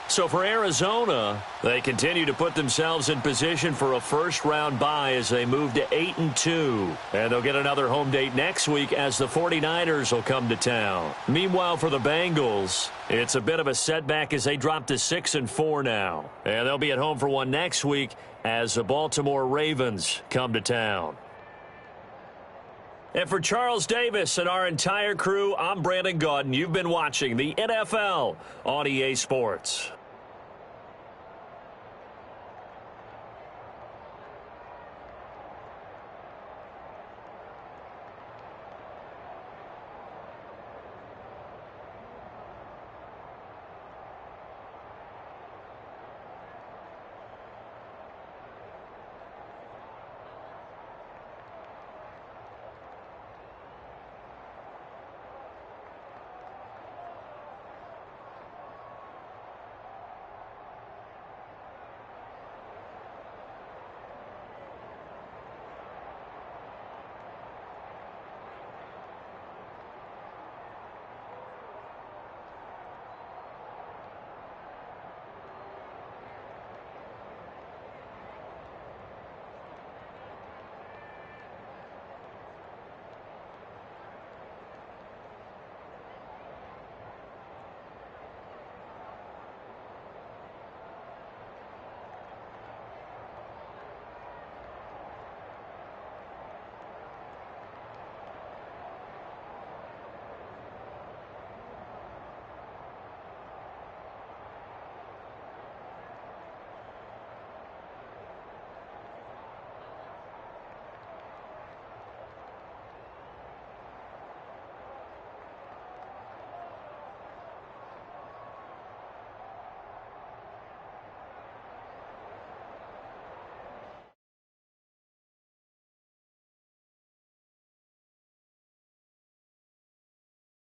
So for Arizona, they continue to put themselves in position for a first-round bye as they move to 8-2. And they'll get another home date next week as the 49ers will come to town. Meanwhile, for the Bengals, it's a bit of a setback as they drop to 6-4 now. And they'll be at home for one next week as the Baltimore Ravens come to town. And for Charles Davis and our entire crew, I'm Brandon Gaudin. You've been watching the NFL on EA Sports.